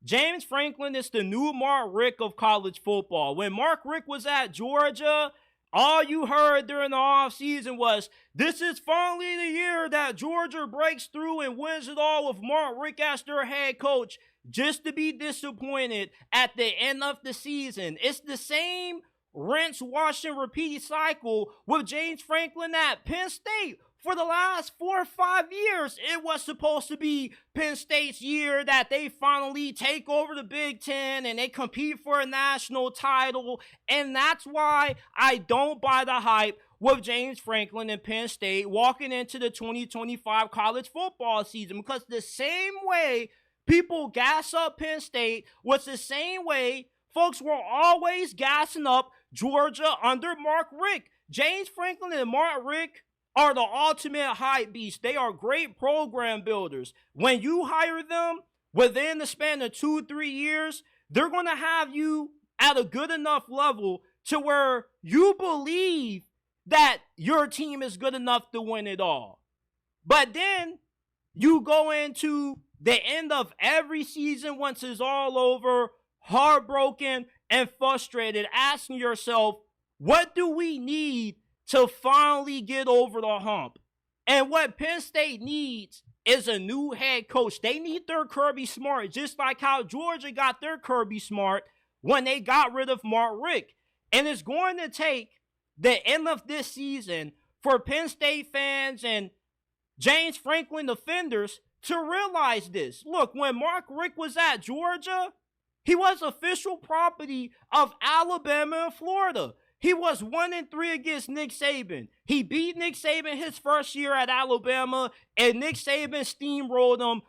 James Franklin is the new Mark Richt of college football. When Mark Richt was at Georgia, all you heard during the offseason was, this is finally the year that Georgia breaks through and wins it all with Mark Richt as their head coach, just to be disappointed at the end of the season. It's the same rinse, wash, and repeat cycle with James Franklin at Penn State. For the last 4 or 5 years, it was supposed to be Penn State's year that they finally take over the Big Ten and they compete for a national title. And that's why I don't buy the hype with James Franklin and Penn State walking into the 2025 college football season. Because the same way people gas up Penn State was the same way folks were always gassing up Georgia under Mark Richt. James Franklin and Mark Richt are the ultimate hype beast. They are great program builders. When you hire them, within the span of 2-3 years, they're going to have you at a good enough level to where you believe that your team is good enough to win it all. But then you go into the end of every season once it's all over, heartbroken and frustrated, asking yourself, what do we need to finally get over the hump? And what Penn State needs is a new head coach. They need their Kirby Smart, just like how Georgia got their Kirby Smart when they got rid of Mark Richt. And it's going to take the end of this season for Penn State fans and James Franklin defenders to realize this. Look, when Mark Richt was at Georgia, he was official property of Alabama and Florida. He was 1-3 against Nick Saban. He beat Nick Saban his first year at Alabama, and Nick Saban steamrolled him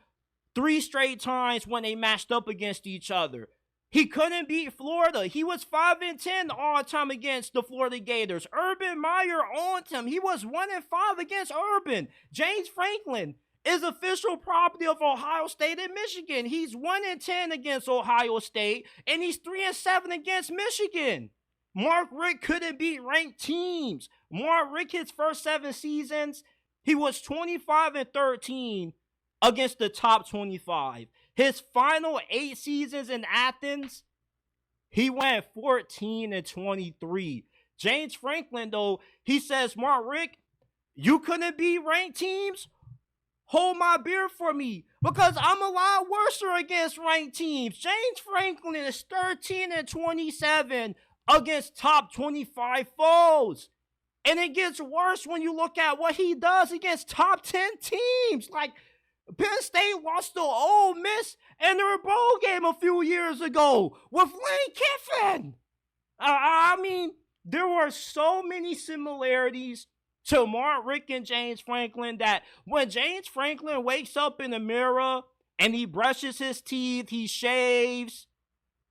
3 straight times when they matched up against each other. He couldn't beat Florida. He was 5-10 all time against the Florida Gators. Urban Meyer owned him. He was 1-5 against Urban. James Franklin is official property of Ohio State and Michigan. He's 1-10 against Ohio State, and he's 3-7 against Michigan. Mark Richt couldn't beat ranked teams. Mark Richt, his first 7 seasons, he was 25-13 against the top 25. His final 8 seasons in Athens, he went 14-23. James Franklin, though, he says, Mark Richt, you couldn't beat ranked teams? Hold my beer for me, because I'm a lot worse against ranked teams. James Franklin is 13-27 against top 25 foes. And it gets worse when you look at what he does against top 10 teams. Like, Penn State lost to Ole Miss in their bowl game a few years ago with Lane Kiffin. I mean, there were so many similarities to Mark Richt and James Franklin that when James Franklin wakes up in the mirror and he brushes his teeth, he shaves,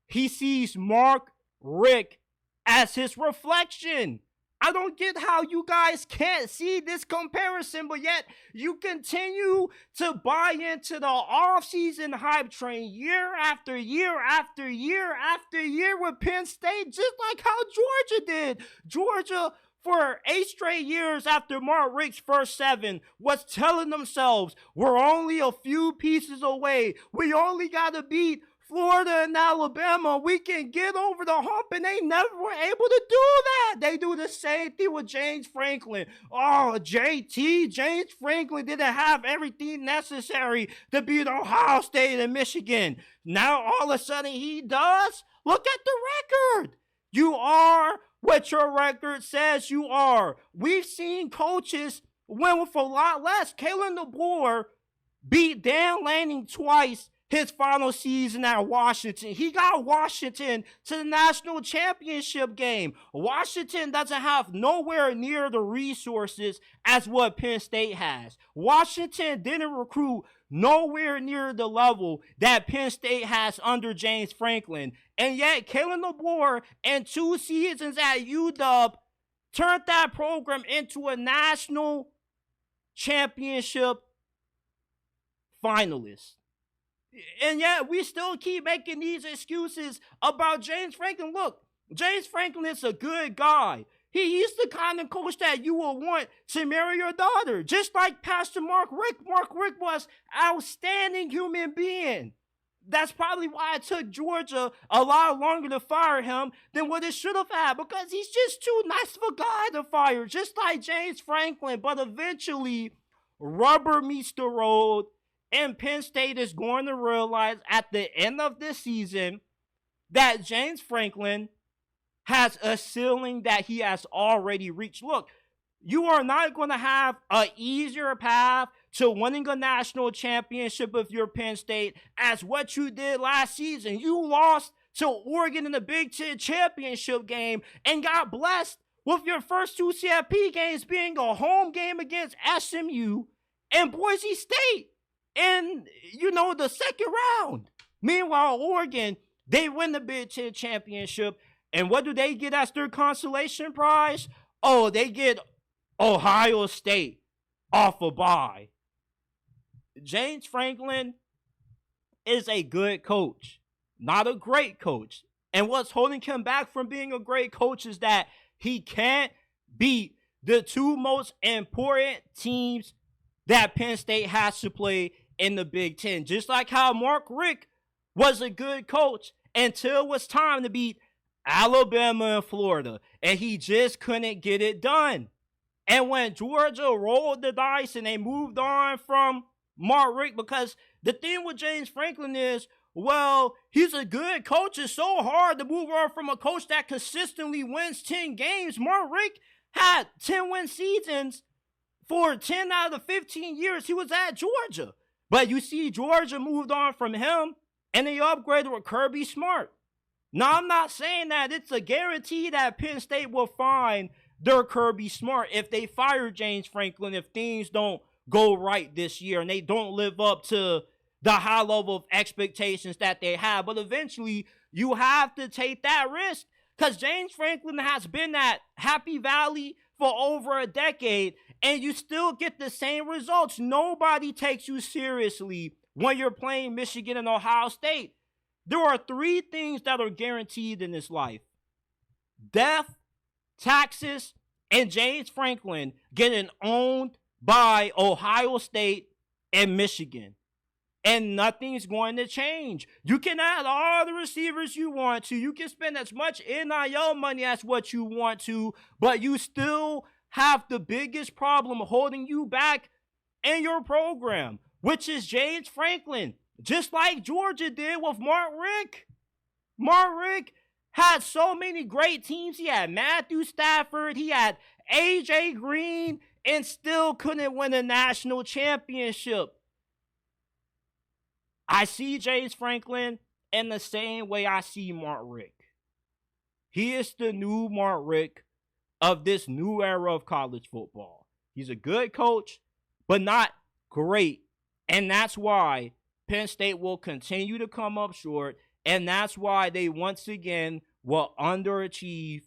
he sees Mark Richt as his reflection. I don't get how you guys can't see this comparison, but yet you continue to buy into the offseason hype train year after year after year after year with Penn State, just like how Georgia did. Georgia, for 8 straight years after Mark Richt's first 7, was telling themselves, we're only a few pieces away. We only got to beat Florida and Alabama. We can get over the hump, and they never were able to do that. They do the same thing with James Franklin. Oh, James Franklin didn't have everything necessary to beat Ohio State and Michigan. Now, all of a sudden, he does? Look at the record. You are what your record says you are. We've seen coaches win with a lot less. Kalen DeBoer beat Dan Lanning twice his final season at Washington. He got Washington to the national championship game. Washington doesn't have nowhere near the resources as what Penn State has. Washington didn't recruit nowhere near the level that Penn State has under James Franklin. And yet, Kalen DeBoer in 2 seasons at UW turned that program into a national championship finalist. And yet, we still keep making these excuses about James Franklin. Look, James Franklin is a good guy. He's the kind of coach that you will want to marry your daughter. Just like Pastor Mark Richt. Mark Richt was an outstanding human being. That's probably why it took Georgia a lot longer to fire him than what it should have had, because he's just too nice of a guy to fire, just like James Franklin. But eventually, rubber meets the road, and Penn State is going to realize at the end of this season that James Franklin has a ceiling that he has already reached. Look, you are not going to have an easier path to winning a national championship if you're Penn State as what you did last season. You lost to Oregon in the Big Ten championship game and got blessed with your first two CFP games being a home game against SMU and Boise State in, the second round. Meanwhile, Oregon, they win the Big Ten championship, and what do they get as their consolation prize? Oh, they get Ohio State off a bye. James Franklin is a good coach, not a great coach. And what's holding him back from being a great coach is that he can't beat the two most important teams that Penn State has to play in the Big Ten. Just like how Mark Richt was a good coach until it was time to beat Alabama and Florida, and he just couldn't get it done. And when Georgia rolled the dice and they moved on from Mark Richt, because the thing with James Franklin is, well, he's a good coach. It's so hard to move on from a coach that consistently wins 10 games. Mark Richt had 10-win seasons for 10 out of the 15 years he was at Georgia. But you see, Georgia moved on from him, and they upgraded with Kirby Smart. Now, I'm not saying that it's a guarantee that Penn State will find their Kirby Smart if they fire James Franklin, if things don't go right this year and they don't live up to the high level of expectations that they have. But eventually, you have to take that risk, because James Franklin has been at Happy Valley for over a decade, and you still get the same results. Nobody takes you seriously when you're playing Michigan and Ohio State. There are three things that are guaranteed in this life: death, taxes, and James Franklin getting owned by Ohio State and Michigan. And nothing's going to change. You can add all the receivers you want to. You can spend as much NIL money as what you want to, but you still have the biggest problem holding you back in your program, which is James Franklin. Just like Georgia did with Mark Richt. Mark Richt had so many great teams. He had Matthew Stafford, he had AJ Green, and still couldn't win a national championship. I see James Franklin in the same way I see Mark Richt. He is the new Mark Richt of this new era of college football. He's a good coach, but not great. And that's why Penn State will continue to come up short, and that's why they once again will underachieve